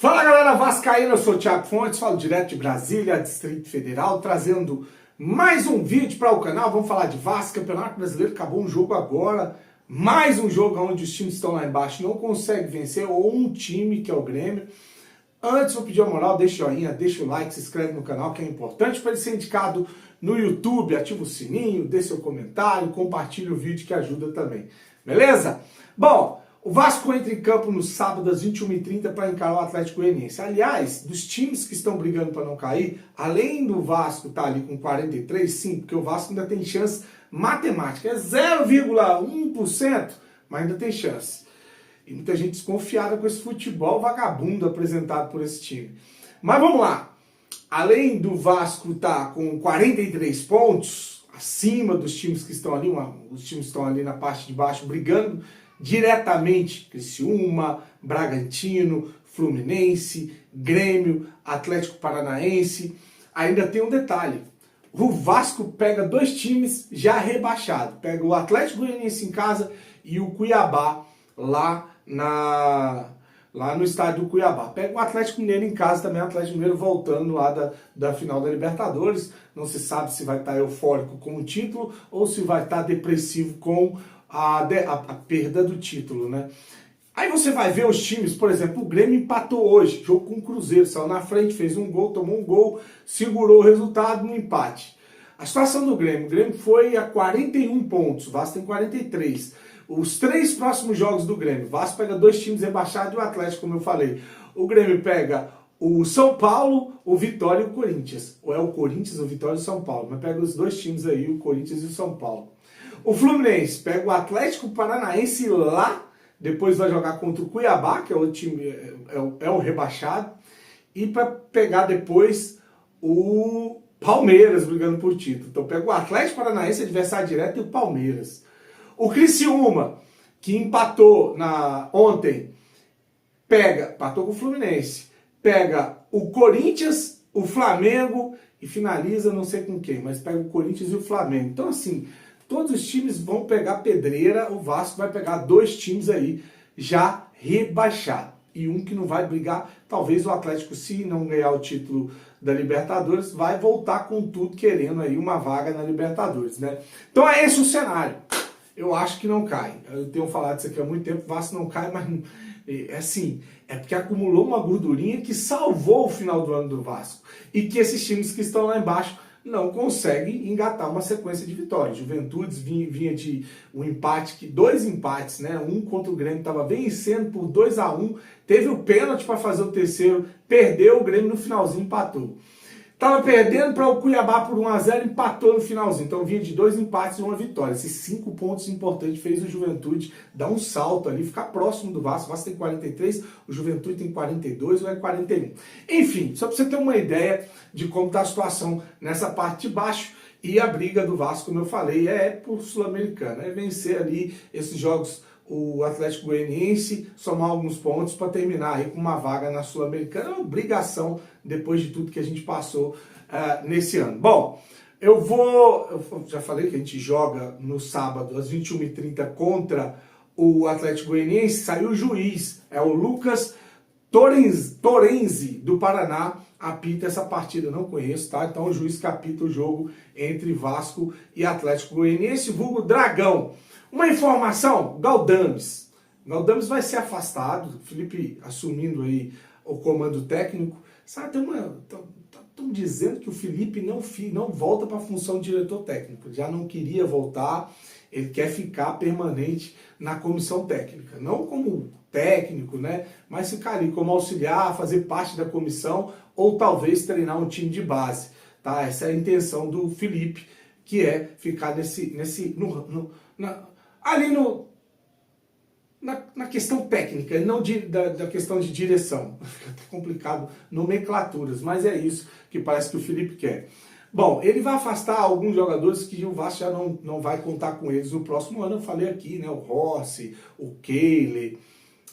Fala galera vascaína, eu sou o Thiago Fontes, falo direto de Brasília, Distrito Federal, trazendo mais um vídeo para o canal. Vamos falar de Vasco, Campeonato Brasileiro, acabou um jogo agora, mais um jogo onde os times estão lá embaixo e não conseguem vencer, ou um time que é o Grêmio. Antes, vou pedir a moral, deixa o joinha, deixa o like, se inscreve no canal que é importante para ele ser indicado no YouTube, ativa o sininho, deixa seu comentário, compartilha o vídeo que ajuda também, beleza? Bom, o Vasco entra em campo no sábado às 21h30 para encarar o Atlético Goianiense. Aliás, dos times que estão brigando para não cair, além do Vasco estar ali com 43, sim, porque o Vasco ainda tem chance matemática, é 0,1%, mas ainda tem chance. E muita gente desconfiada com esse futebol vagabundo apresentado por esse time. Mas vamos lá. Além do Vasco estar com 43 pontos, acima dos times que estão ali, os times que estão ali na parte de baixo brigando diretamente, Criciúma, Bragantino, Fluminense, Grêmio, Atlético Paranaense, ainda tem um detalhe. O Vasco pega dois times já rebaixados. Pega o Atlético Goianiense em casa e o Cuiabá lá no estádio do Cuiabá. Pega o Atlético Mineiro em casa também, o Atlético Mineiro voltando lá da final da Libertadores. Não se sabe se vai estar eufórico com o título ou se vai estar depressivo com a perda do título, né? Aí você vai ver os times, por exemplo, o Grêmio empatou hoje, jogo com o Cruzeiro, saiu na frente, fez um gol, tomou um gol, segurou o resultado no empate. A situação do Grêmio, o Grêmio foi a 41 pontos, o Vasco tem 43. Os três próximos jogos do Grêmio, o Vasco pega dois times rebaixados e o Atlético, como eu falei. O Grêmio pega o São Paulo, o Vitória e o Corinthians. Ou é o Corinthians, o Vitória e o São Paulo, mas pega os dois times aí, o Corinthians e o São Paulo. O Fluminense pega o Atlético Paranaense lá, depois vai jogar contra o Cuiabá, que é o time, é o rebaixado, e para pegar depois o Palmeiras brigando por título. Então pega o Atlético Paranaense, adversário direto, e o Palmeiras. O Criciúma, que empatou ontem, empatou com o Fluminense, pega o Corinthians, o Flamengo e finaliza não sei com quem, mas pega o Corinthians e o Flamengo. Então assim, todos os times vão pegar pedreira, o Vasco vai pegar dois times aí já rebaixados. E um que não vai brigar, talvez o Atlético, se não ganhar o título da Libertadores, vai voltar com tudo querendo aí uma vaga na Libertadores, né? Então é esse o cenário. Eu acho que não cai. Eu tenho falado isso aqui há muito tempo, o Vasco não cai, mas assim, é porque acumulou uma gordurinha que salvou o final do ano do Vasco. E que esses times que estão lá embaixo não conseguem engatar uma sequência de vitórias. Juventude vinha de um empate, dois empates, né? Um contra o Grêmio, estava vencendo por 2-1, teve o pênalti para fazer o terceiro, perdeu, o Grêmio no finalzinho empatou. Estava perdendo para o Cuiabá por 1-0, empatou no finalzinho. Então vinha de dois empates e uma vitória. Esses 5 pontos importantes fez o Juventude dar um salto ali, ficar próximo do Vasco. O Vasco tem 43, o Juventude tem 42 ou é 41. Enfim, só para você ter uma ideia de como está a situação nessa parte de baixo. E a briga do Vasco, como eu falei, é por Sul-Americana. É vencer ali esses jogos, o Atlético Goianiense, somar alguns pontos para terminar aí com uma vaga na Sul-Americana. É uma obrigação depois de tudo que a gente passou nesse ano. Bom, eu já falei que a gente joga no sábado às 21h30 contra o Atlético Goianiense. Saiu o juiz, é o Lucas Torenzi do Paraná, apita essa partida, não conheço, tá? Então o juiz que apita o jogo entre Vasco e Atlético Goianiense, vulgo Dragão. Uma informação, Galdames vai ser afastado, Felipe assumindo aí o comando técnico. Sabe, estão dizendo que o Felipe não volta para a função de diretor técnico, já não queria voltar, ele quer ficar permanente na comissão técnica, não como técnico, né, mas ficar ali como auxiliar, fazer parte da comissão ou talvez treinar um time de base, tá? Essa é a intenção do Felipe, que é ficar na questão técnica, não da questão de direção. Fica até complicado, nomenclaturas, mas é isso que parece que o Felipe quer. Bom, ele vai afastar alguns jogadores que o Vasco já não vai contar com eles no próximo ano. Eu falei aqui, né, o Rossi, o Keyle,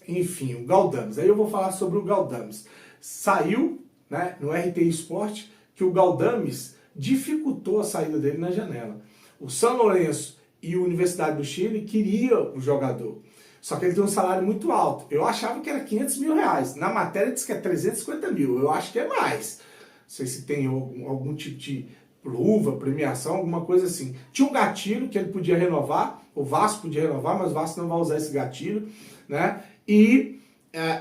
enfim, o Galdames. Aí eu vou falar sobre o Galdames. Saiu, né, no RT Sport que o Galdames dificultou a saída dele na janela. O São Lourenço e a Universidade do Chile queriam o jogador. Só que ele tem um salário muito alto. Eu achava que era 500 mil reais. Na matéria diz que é 350 mil. Eu acho que é mais. Não sei se tem algum tipo de luva, premiação, alguma coisa assim. Tinha um gatilho que ele podia renovar. O Vasco podia renovar, mas o Vasco não vai usar esse gatilho, né? E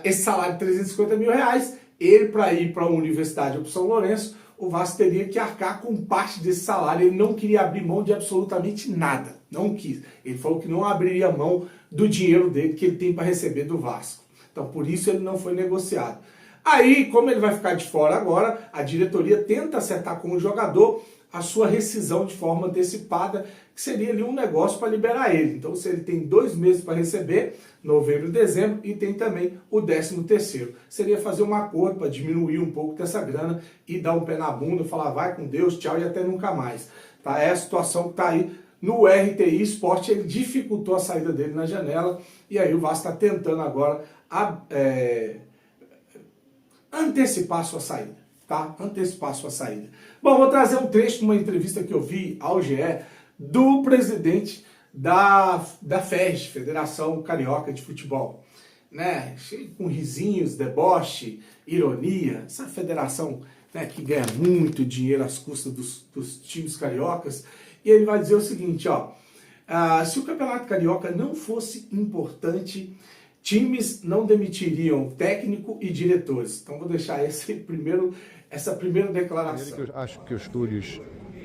esse salário de 350 mil reais, ele para ir para a Universidade de São Lourenço, o Vasco teria que arcar com parte desse salário. Ele não queria abrir mão de absolutamente nada. Não quis. Ele falou que não abriria mão do dinheiro dele que ele tem para receber do Vasco. Então, por isso ele não foi negociado. Aí, como ele vai ficar de fora agora, a diretoria tenta acertar com o jogador a sua rescisão de forma antecipada, que seria ali um negócio para liberar ele. Então, se ele tem 2 meses para receber, novembro e dezembro, e tem também o 13º. Seria fazer um acordo para diminuir um pouco dessa grana e dar um pé na bunda, falar vai com Deus, tchau e até nunca mais. Tá? É a situação que está aí no RTI Sport. Ele dificultou a saída dele na janela, e aí o Vasco está tentando agora antecipar a sua saída, tá? Antecipar a sua saída. Bom, vou trazer um trecho de uma entrevista que eu vi ao GE do presidente da FERJ, Federação Carioca de Futebol, né? Cheio com risinhos, deboche, ironia. Essa federação, né, que ganha muito dinheiro às custas dos times cariocas. E ele vai dizer o seguinte, ó, se o Campeonato Carioca não fosse importante, times não demitiriam técnico e diretores. Então vou deixar essa primeira declaração. Eu acho que os clubes,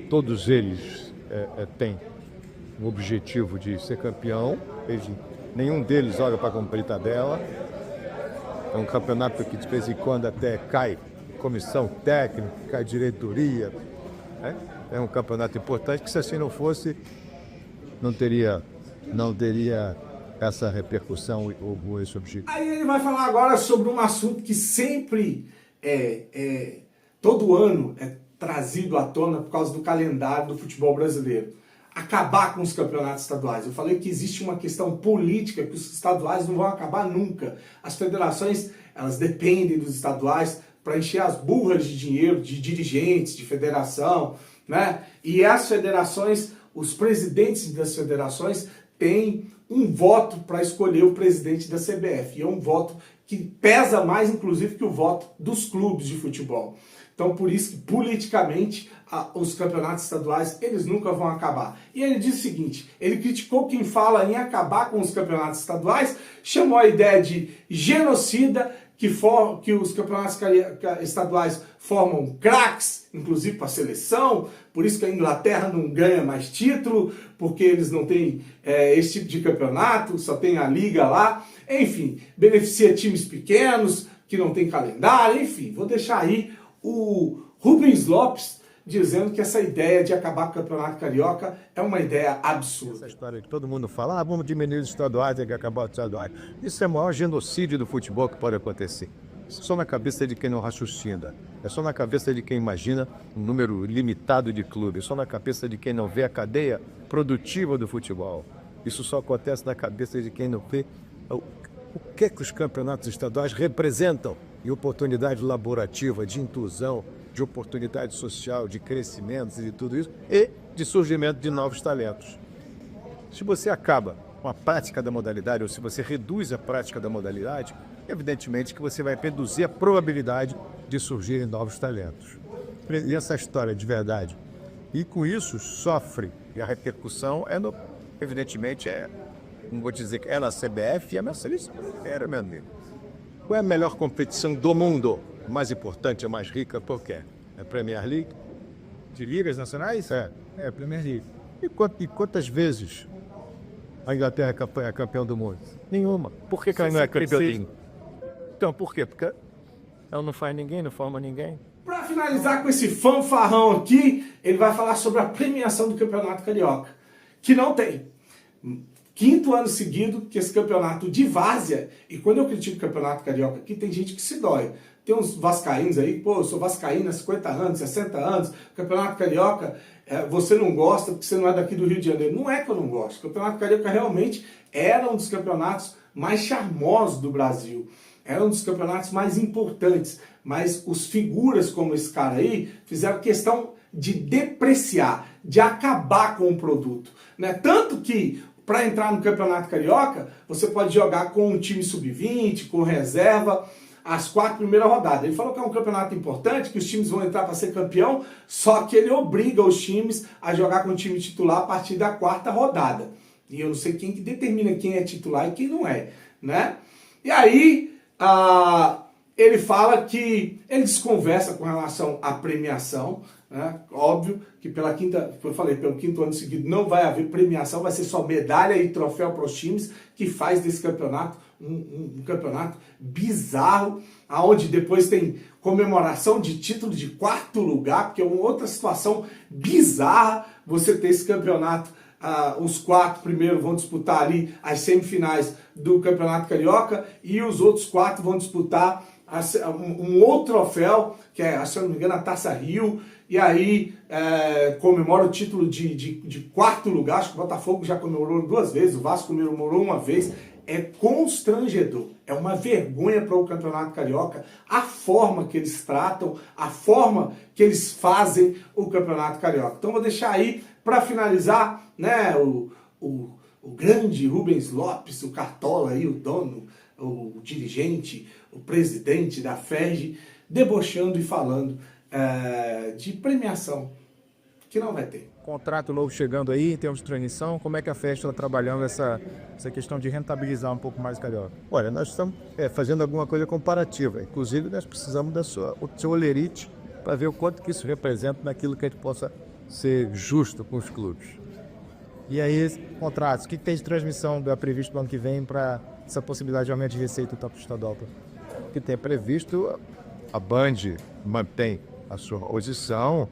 todos eles têm o objetivo de ser campeão. Nenhum deles olha para cumprir tabela. É um campeonato que de vez em quando até cai comissão técnica, cai diretoria. É um campeonato importante que, se assim não fosse, não teria essa repercussão ou esse objetivo. Aí ele vai falar agora sobre um assunto que sempre, todo ano, é trazido à tona por causa do calendário do futebol brasileiro. Acabar com os campeonatos estaduais. Eu falei que existe uma questão política, que os estaduais não vão acabar nunca. As federações, elas dependem dos estaduais para encher as burras de dinheiro de dirigentes, de federação, né? E as federações, os presidentes das federações têm um voto para escolher o presidente da CBF. E é um voto que pesa mais, inclusive, que o voto dos clubes de futebol. Então, por isso que, politicamente, os campeonatos estaduais, eles nunca vão acabar. E ele diz o seguinte, ele criticou quem fala em acabar com os campeonatos estaduais, chamou a ideia de genocida, que os campeonatos estaduais formam craques, inclusive para a seleção, por isso que a Inglaterra não ganha mais título, porque eles não têm esse tipo de campeonato, só tem a liga lá, enfim, beneficia times pequenos, que não tem calendário, enfim, vou deixar aí o Rubens Lopes dizendo que essa ideia de acabar com o Campeonato Carioca é uma ideia absurda. Essa história que todo mundo fala, vamos diminuir os estaduais, tem que acabar os estaduais. Isso é o maior genocídio do futebol que pode acontecer. Isso é só na cabeça de quem não raciocina. É só na cabeça de quem imagina um número limitado de clubes. É só na cabeça de quem não vê a cadeia produtiva do futebol. Isso só acontece na cabeça de quem não vê o que os campeonatos estaduais representam de oportunidade laborativa, de inclusão, de oportunidade social, de crescimento e de tudo isso, e de surgimento de novos talentos. Se você acaba com a prática da modalidade, ou se você reduz a prática da modalidade, evidentemente que você vai reduzir a probabilidade de surgirem novos talentos. E essa história de verdade. E com isso sofre, e a repercussão evidentemente não vou dizer que é na CBF e a minha seleção. Meu amigo. Qual é a melhor competição do mundo? A mais importante, a mais rica, por quê? É a Premier League? De ligas nacionais? É a Premier League. E quantas vezes a Inglaterra é campeão do mundo? Nenhuma. Por que ela não é campeã? Então, por quê? Porque ela não faz ninguém, não forma ninguém. Para finalizar com esse fanfarrão aqui, ele vai falar sobre a premiação do Campeonato Carioca, que não tem. 5º ano seguido que esse campeonato de várzea, e quando eu critico o Campeonato Carioca aqui, tem gente que se dói. Tem uns vascaínos aí, pô, eu sou vascaíno há 50 anos, 60 anos, Campeonato Carioca, você não gosta porque você não é daqui do Rio de Janeiro. Não é que eu não gosto, o Campeonato Carioca realmente era um dos campeonatos mais charmosos do Brasil. Era um dos campeonatos mais importantes, mas os figuras como esse cara aí fizeram questão de depreciar, de acabar com o produto, né? Tanto que para entrar no Campeonato Carioca, você pode jogar com um time sub-20, com reserva, as 4 primeiras rodadas. Ele falou que é um campeonato importante, que os times vão entrar para ser campeão, só que ele obriga os times a jogar com o time titular a partir da 4ª rodada. E eu não sei quem que determina quem é titular e quem não é, né? E aí, ele fala que ele desconversa com relação à premiação, né? Óbvio que pelo 5º ano seguido não vai haver premiação, vai ser só medalha e troféu para os times, que faz desse campeonato um campeonato bizarro, aonde depois tem comemoração de título de 4º lugar, porque é uma outra situação bizarra você ter esse campeonato. Os 4 primeiros vão disputar ali as semifinais do Campeonato Carioca e os outros 4 vão disputar um outro troféu, que é, se eu não me engano, a Taça Rio, e aí comemora o título de 4º lugar. Acho que o Botafogo já comemorou 2 vezes, o Vasco comemorou 1 vez. É constrangedor, é uma vergonha para o Campeonato Carioca a forma que eles tratam, a forma que eles fazem o Campeonato Carioca. Então vou deixar aí para finalizar, né, o grande Rubens Lopes, o Cartola aí, o dono, o dirigente, o presidente da FERJ, debochando e falando de premiação, que não vai ter. Contrato novo chegando aí, em termos de transmissão, como é que a festa está trabalhando essa questão de rentabilizar um pouco mais o Carioca? Olha, nós estamos fazendo alguma coisa comparativa. Inclusive, nós precisamos do seu olerite para ver o quanto que isso representa naquilo que a gente possa ser justo com os clubes. E aí, contratos, o que tem de transmissão previsto para o ano que vem para essa possibilidade de aumento de receita do top estadual? O que tem previsto, a Band mantém a sua posição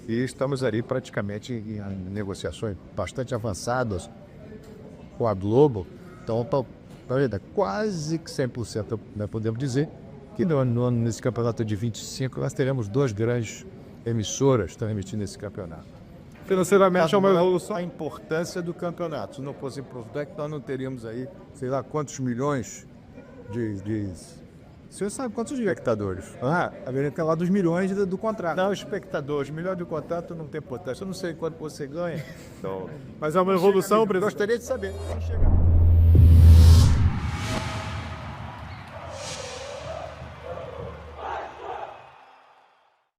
e estamos ali praticamente em negociações bastante avançadas com a Globo. Então, quase que 100%, nós podemos dizer que nesse campeonato de 25 nós teremos 2 grandes emissoras transmitindo esse campeonato. Financeiramente é uma evolução. A importância do campeonato. Se não fosse importante, nós não teríamos aí, sei lá, quantos milhões de O senhor sabe quantos espectadores? Americano lá dos milhões do contrato. Não, espectadores, milhões de contrato não tem importância. Eu não sei quanto você ganha. Então, mas é uma evolução, gostaria de saber.